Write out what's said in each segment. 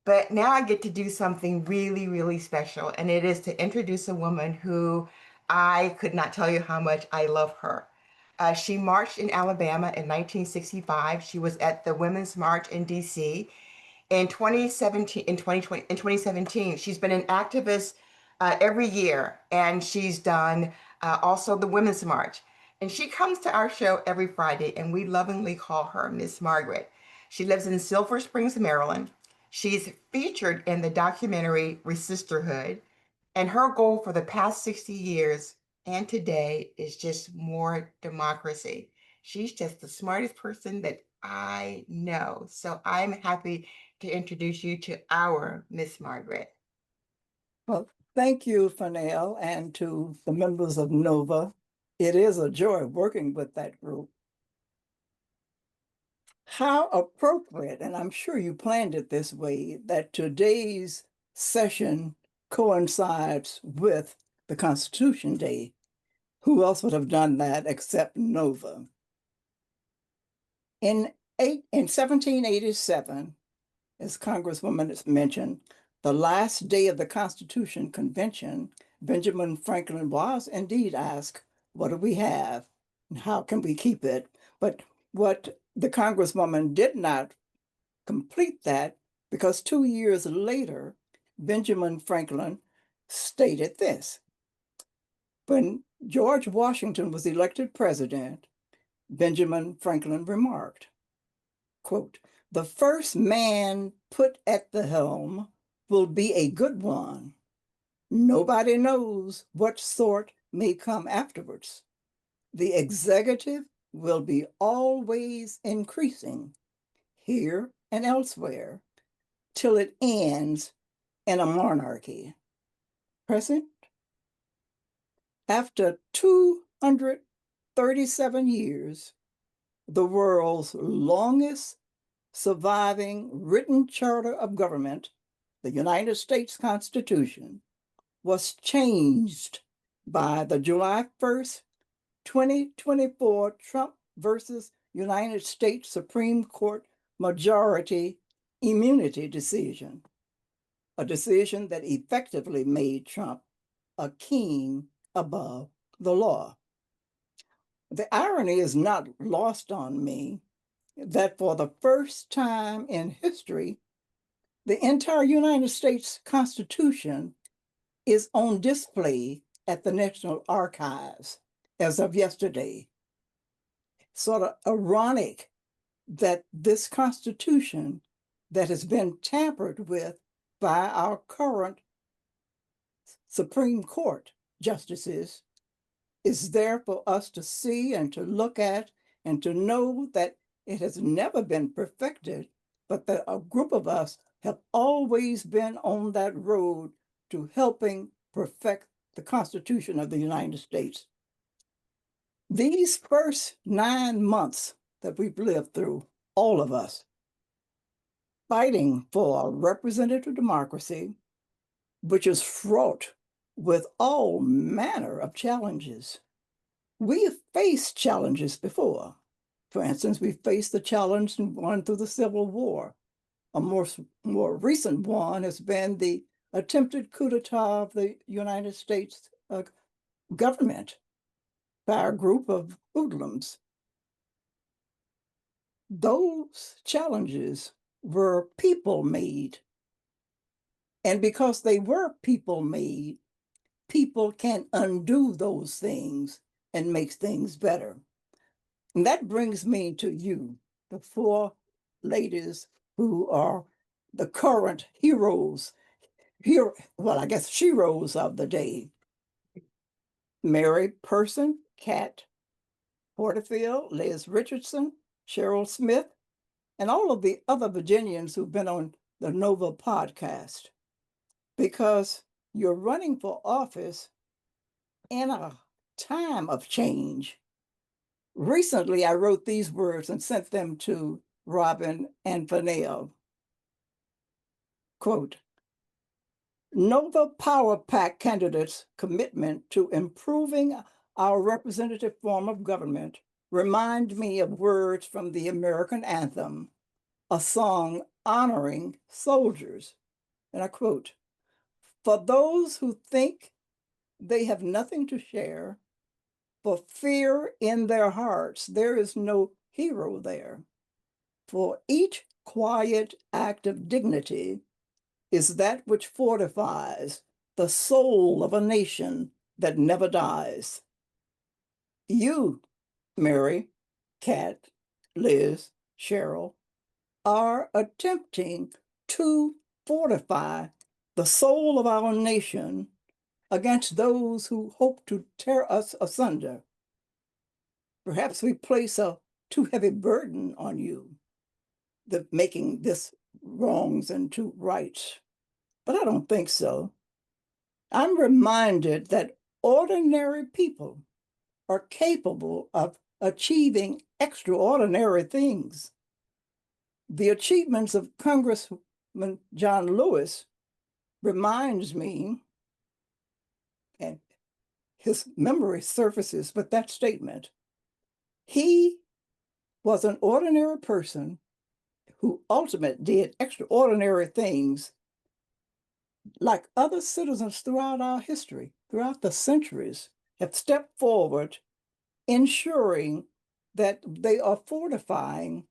But now I get to do something really, really special, and it is to introduce a woman who I could not tell you how much I love her. She marched in Alabama in 1965. She was at the Women's March in DC. In 2017, in 2020, in 2017, she's been an activist every year, and she's done also the Women's March. And she comes to our show every Friday, and we lovingly call her Miss Margaret. She lives in Silver Springs, Maryland. She's featured in the documentary Sisterhood, and her goal for the past 60 years and today is just more democracy. She's just the smartest person that I know. So I'm happy to introduce you to our Miss Margaret. Well, thank you, Fernell, and to the members of NOVA. It is a joy working with that group. How appropriate, and I'm sure you planned it this way, that today's session coincides with the Constitution Day. Who else would have done that except NOVA? In 1787, as Congresswoman has mentioned, the last day of the Constitution Convention, Benjamin Franklin was indeed asked, what do we have and how can we keep it? But what the Congresswoman did not complete that, because 2 years later, Benjamin Franklin stated this. When George Washington was elected president, Benjamin Franklin remarked, quote, "The first man put at the helm will be a good one. Nobody knows what sort may come afterwards. The executive will be always increasing, here and elsewhere, till it ends in a monarchy." Present? After 237 years, the world's longest surviving written charter of government, the United States Constitution, was changed by the July 1st, 2024 Trump versus United States Supreme Court majority immunity decision, a decision that effectively made Trump a king above the law. The irony is not lost on me that for the first time in history, the entire United States Constitution is on display at the National Archives as of yesterday. Sort of ironic that this Constitution that has been tampered with by our current Supreme Court justices is there for us to see and to look at and to know that it has never been perfected, but that a group of us have always been on that road to helping perfect the Constitution of the United States. These first 9 months that we've lived through, all of us, fighting for a representative democracy, which is fraught with all manner of challenges. We have faced challenges before. For instance, we faced the challenge and won through the Civil War. A more recent one has been the attempted coup d'etat of the United States government by a group of hoodlums. Those challenges were people-made. And because they were people-made, people can undo those things and make things better. And that brings me to you, the four ladies who are the current heroes, well, I guess sheroes of the day. Mary Person, Cat Porterfield, Liz Richardson, Cheryl Smith, and all of the other Virginians who've been on the NOVA podcast. Because you're running for office in a time of change. Recently, I wrote these words and sent them to Robin and Fernell. Quote, "NOVA Power Pack candidates' commitment to improving our representative form of government remind me of words from the American anthem, a song honoring soldiers And I quote, "For those who think they have nothing to share, for fear in their hearts, there is no hero there. For each quiet act of dignity is that which fortifies the soul of a nation that never dies." You, Mary, Cat, Liz, Cheryl, are attempting to fortify the soul of our nation against those who hope to tear us asunder. Perhaps we place a too heavy burden on you, making this wrongs into rights. But I don't think so. I'm reminded that ordinary people are capable of achieving extraordinary things. The achievements of Congressman John Lewis reminds me, and his memory surfaces with that statement. He was an ordinary person who ultimately did extraordinary things like other citizens throughout our history, throughout the centuries, have stepped forward, ensuring that they are fortifying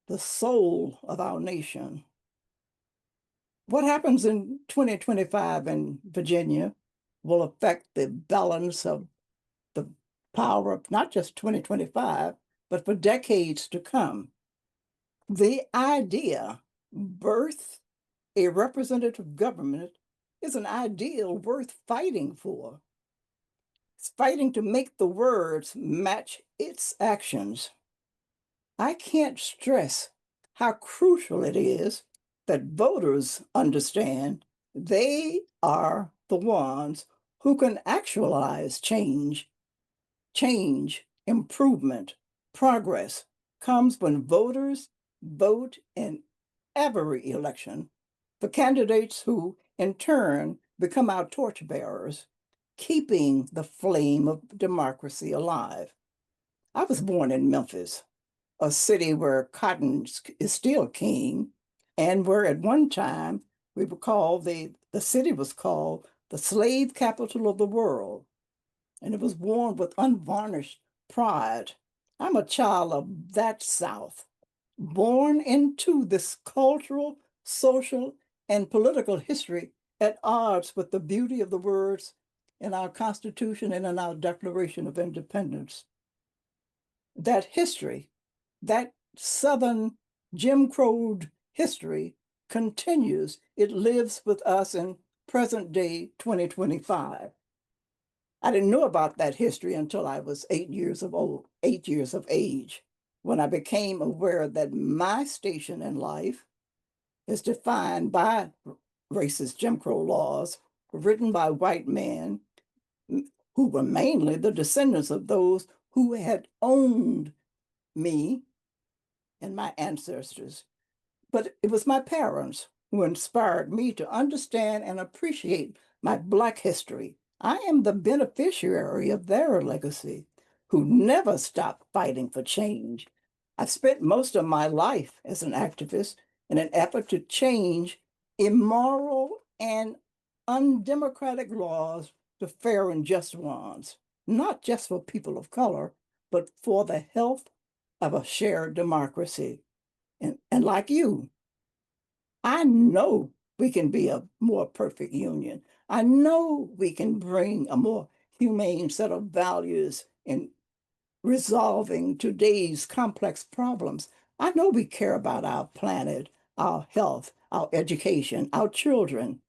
the soul of our nation. What happens in 2025 in Virginia will affect the balance of the power of not just 2025, but for decades to come. The idea, birth a representative government, is an ideal worth fighting for. It's fighting to make the words match its actions. I can't stress how crucial it is that voters understand they are the ones who can actualize change. Change, improvement, progress comes when voters vote in every election for candidates who, in turn, become our torchbearers, keeping the flame of democracy alive. I was born in Memphis, a city where cotton is still king, and where at one time we were called, the city was called the slave capital of the world, and it was born with unvarnished pride. I'm a child of that South, born into this cultural, social, and political history at odds with the beauty of the words in our Constitution and in our Declaration of Independence. That history, that Southern Jim Crow history continues. It lives with us in present day 2025. I didn't know about that history until I was 8 years of age, when I became aware that my station in life is defined by racist Jim Crow laws written by white men who were mainly the descendants of those who had owned me and my ancestors. But it was my parents who inspired me to understand and appreciate my Black history. I am the beneficiary of their legacy, who never stopped fighting for change. I've spent most of my life as an activist in an effort to change immoral and undemocratic laws to fair and just ones, not just for people of color, but for the health of a shared democracy. And like you, I know we can be a more perfect union. I know we can bring a more humane set of values in resolving today's complex problems. I know we care about our planet, our health, our education, our children.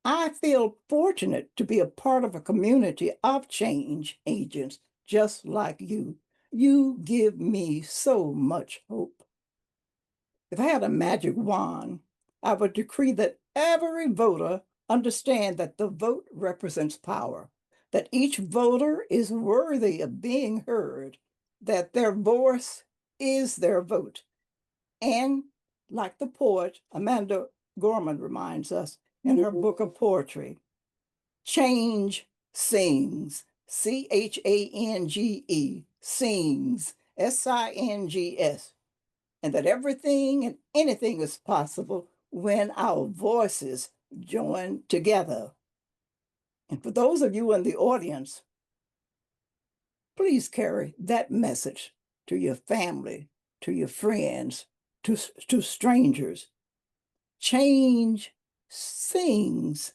I feel fortunate to be a part of a community of change agents just like you. You give me so much hope. If I had a magic wand, I would decree that every voter understand that the vote represents power, that each voter is worthy of being heard, that their voice is their vote. And like the poet Amanda Gorman reminds us in her book of poetry, change sings, Change, sings, Sings, and that everything and anything is possible when our voices join together. And for those of you in the audience, please carry that message to your family, to your friends, to strangers. Change things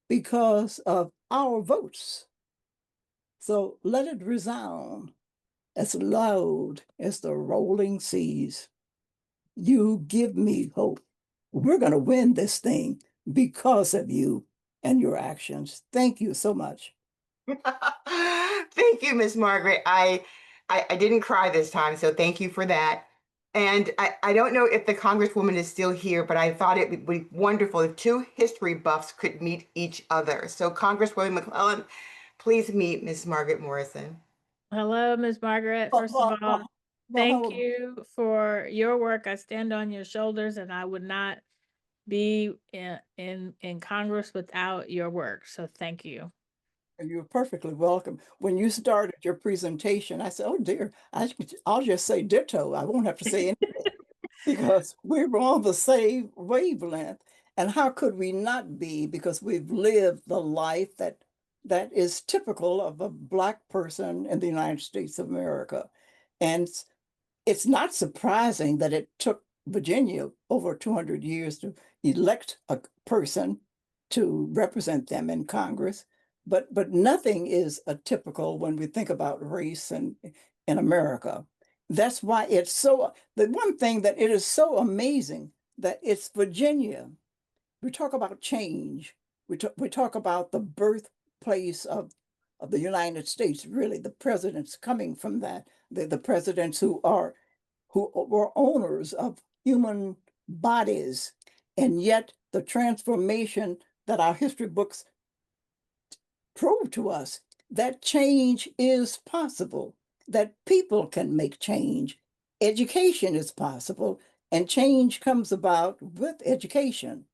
because of our votes. So let it resound as loud as the rolling seas. You give me hope. We're going to win this thing because of you and your actions. Thank you so much. Thank you, Miss Margaret. I didn't cry this time, so thank you for that. And I don't know if the Congresswoman is still here, but I thought it would be wonderful if two history buffs could meet each other. So Congresswoman McClellan, please meet Miss Margaret Morrison. Hello, Ms. Margaret. Well, First of well, all, well, thank well, you for your work. I stand on your shoulders, and I would not be in Congress without your work. So thank you. you're perfectly welcome. When you started your presentation, I said, oh dear, I'll just say ditto. I won't have to say anything because we were on the same wavelength. And how could we not be? Because we've lived the life that is typical of a Black person in the United States of America. And it's not surprising that it took Virginia over 200 years to elect a person to represent them in Congress. But nothing is atypical when we think about race in America. That's why it's so, the one thing that it is so amazing that it's Virginia. We talk about change. We talk about the birthplace of the United States, really, the presidents coming from that, the presidents who were owners of human bodies. And yet the transformation that our history books prove to us that change is possible, that people can make change. Education is possible, and change comes about with education.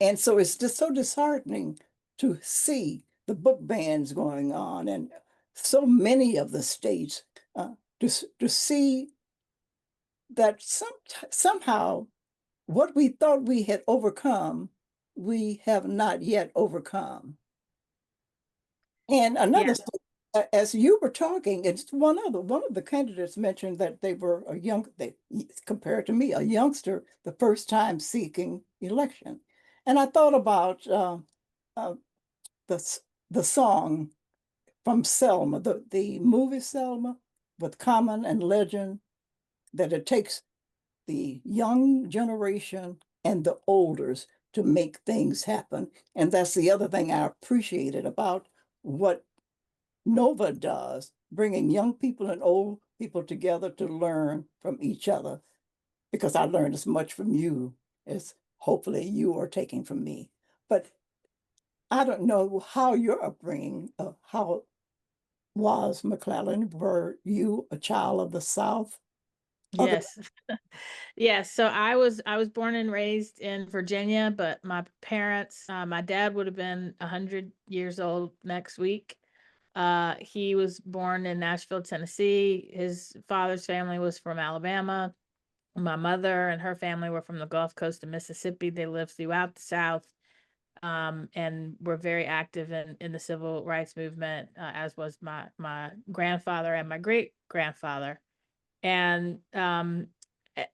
And so it's just so disheartening to see the book bans going on and so many of the states to see that somehow what we thought we had overcome, we have not yet overcome. And another, Yeah. as you were talking, it's one of the candidates mentioned that they were they compared to me, a youngster, the first time seeking election. And I thought about uh, the the song from Selma, the movie Selma, with Common and Legend, that it takes the young generation and the olders to make things happen. And that's the other thing I appreciated about what Nova does, bringing young people and old people together to learn from each other, because I learned as much from you as hopefully you are taking from me. But I don't know how your upbringing, how was McClellan? Were you a child of the South? Other Yes. Yes. So I was born and raised in Virginia, but my parents, my dad would have been 100 years old next week. He was born in Nashville, Tennessee. His father's family was from Alabama. My mother and her family were from the Gulf Coast of Mississippi. They lived throughout the South, and were very active in the civil rights movement, as was my grandfather and my great grandfather. And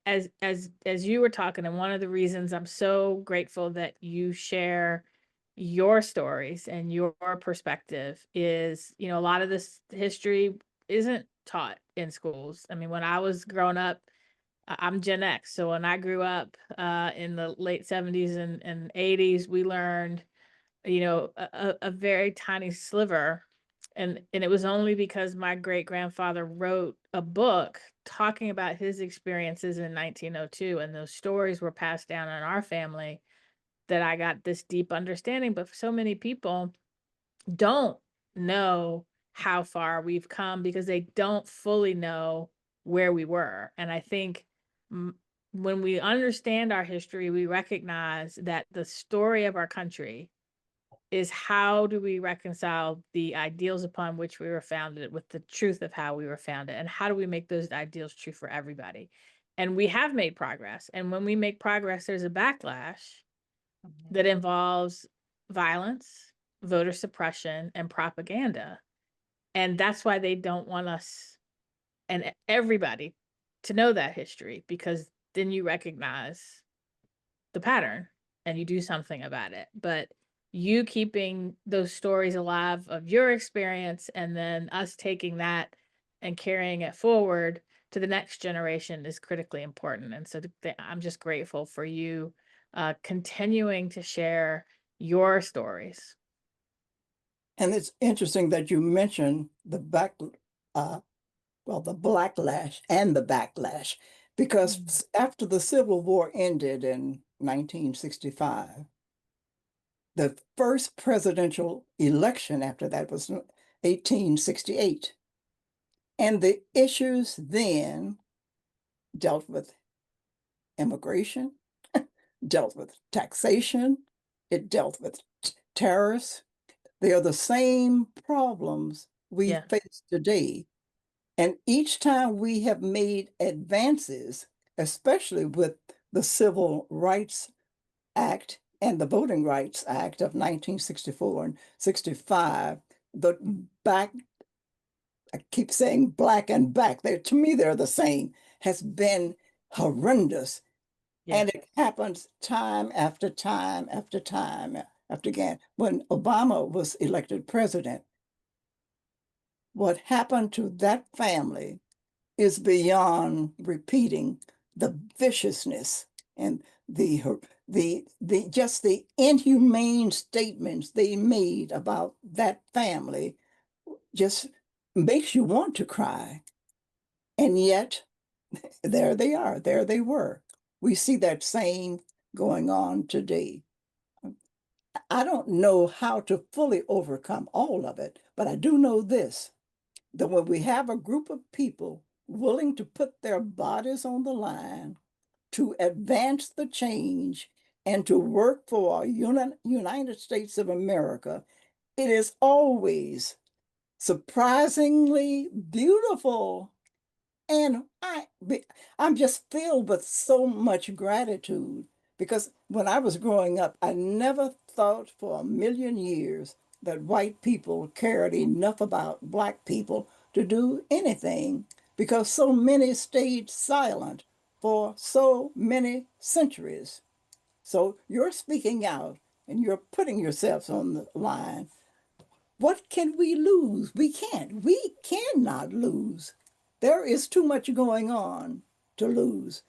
as you were talking, and one of the reasons I'm so grateful that you share your stories and your perspective is, a lot of this history isn't taught in schools. I mean, when I was growing up, I'm Gen X. So when I grew up in the late 70s and 80s, we learned, a very tiny sliver. And it was only because my great grandfather wrote a book talking about his experiences in 1902, and those stories were passed down in our family, that I got this deep understanding. But for so many people, don't know how far we've come because they don't fully know where we were. And I think when we understand our history, we recognize that the story of our country is, how do we reconcile the ideals upon which we were founded with the truth of how we were founded, and how do we make those ideals true for everybody? And we have made progress. And when we make progress, there's a backlash that involves violence, voter suppression, and propaganda. And that's why they don't want us and everybody to know that history, because then you recognize the pattern and you do something about it. But you keeping those stories alive of your experience and then us taking that and carrying it forward to the next generation is critically important. And so I'm just grateful for you continuing to share your stories. And it's interesting that you mentioned the the blacklash and the backlash, because after the Civil War ended in 1965, the first presidential election after that was 1868. And the issues then dealt with immigration, dealt with taxation, it dealt with tariffs. They are the same problems we Yeah. face today. And each time we have made advances, especially with the Civil Rights Act and the Voting Rights Act of 1964 and 65, the back, I keep saying black and back, to me, they're the same, has been horrendous. Yeah. And it happens time after time after time after again. When Obama was elected president, what happened to that family is beyond repeating. The viciousness and the just the inhumane statements they made about that family just makes you want to cry. And yet there they are, there they were. We see that same going on today. I don't know how to fully overcome all of it, but I do know this, that when we have a group of people willing to put their bodies on the line to advance the change and to work for United States of America, it is always surprisingly beautiful. And I'm just filled with so much gratitude, because when I was growing up, I never thought for a million years that white people cared enough about Black people to do anything, because so many stayed silent for so many centuries. So you're speaking out and you're putting yourselves on the line. What can we lose? We can't. We cannot lose. There is too much going on to lose.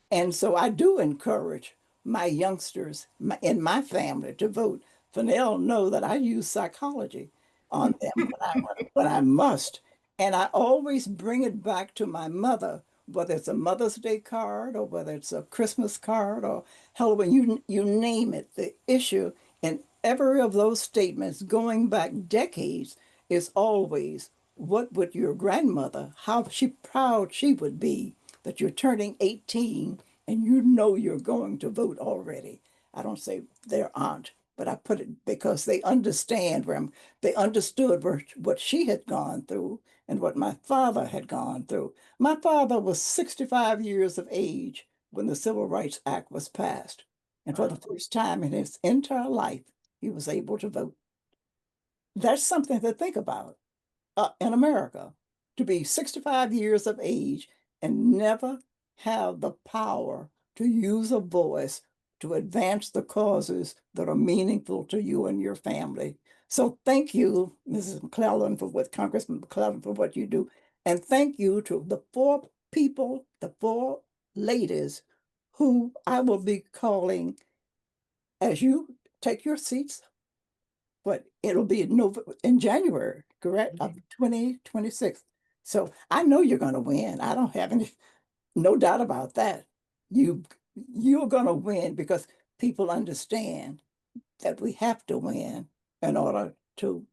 And so I do encourage my youngsters in my family to vote. Fennell know that I use psychology on them when I must. And I always bring it back to my mother, whether it's a Mother's Day card or whether it's a Christmas card or Halloween, you name it. The issue in every of those statements going back decades is always, what would your grandmother, how proud she would be that you're turning 18 and you know you're going to vote already. I don't say their aunt, but I put it because they understand they understood what she had gone through and what my father had gone through. My father was 65 years of age when the Civil Rights Act was passed. And for the first time in his entire life, he was able to vote. That's something to think about in America, to be 65 years of age and never have the power to use a voice to advance the causes that are meaningful to you and your family. So thank you, Mrs. McClellan, Congressman McClellan, for what you do. And thank you to the four people, the four ladies who I will be calling as you take your seats. But it'll be in January, correct? Of 2026. So I know you're going to win. I don't have no doubt about that. You're going to win because people understand that we have to win in order to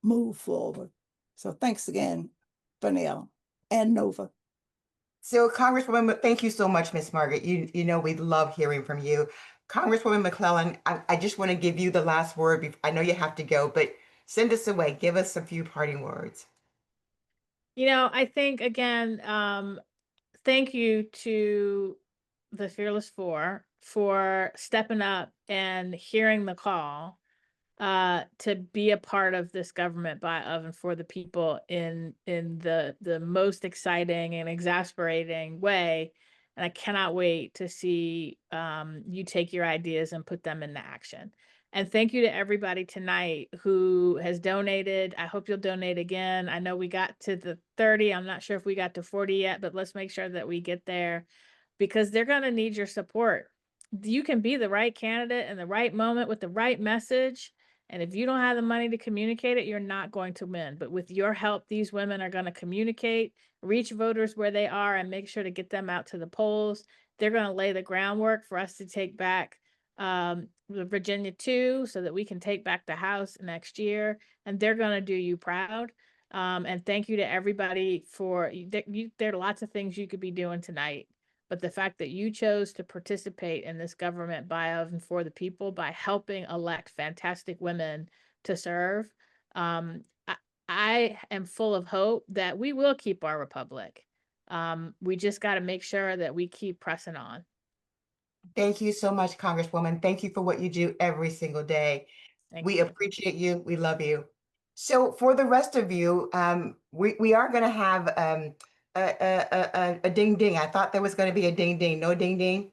move forward. So thanks again, Fennell and Nova. So, Congresswoman, thank you so much, Miss Margaret. You know we love hearing from you. Congresswoman McClellan, I just want to give you the last word. I know you have to go, but send us away. Give us a few parting words. I think, again, thank you to the Fearless Four for stepping up and hearing the call to be a part of this government by, of, and for the people in the most exciting and exasperating way. And I cannot wait to see you take your ideas and put them into action. And thank you to everybody tonight who has donated. I hope you'll donate again. I know we got to the 30. I'm not sure if we got to 40 yet, but let's make sure that we get there, because they're going to need your support. You can be the right candidate in the right moment with the right message. And if you don't have the money to communicate it, you're not going to win. But with your help, these women are going to communicate, reach voters where they are, and make sure to get them out to the polls. They're going to lay the groundwork for us to take back Virginia 2 so that we can take back the House next year. And they're going to do you proud. And thank you to everybody for, there are lots of things you could be doing tonight. But the fact that you chose to participate in this government by, of, and for the people by helping elect fantastic women to serve, I am full of hope that we will keep our republic. We just got to make sure that we keep pressing on. Thank you so much, Congresswoman. Thank you for what you do every single day. We appreciate you. We love you. So for the rest of you, we are going to have a ding ding. I thought there was going to be a ding ding. No ding ding.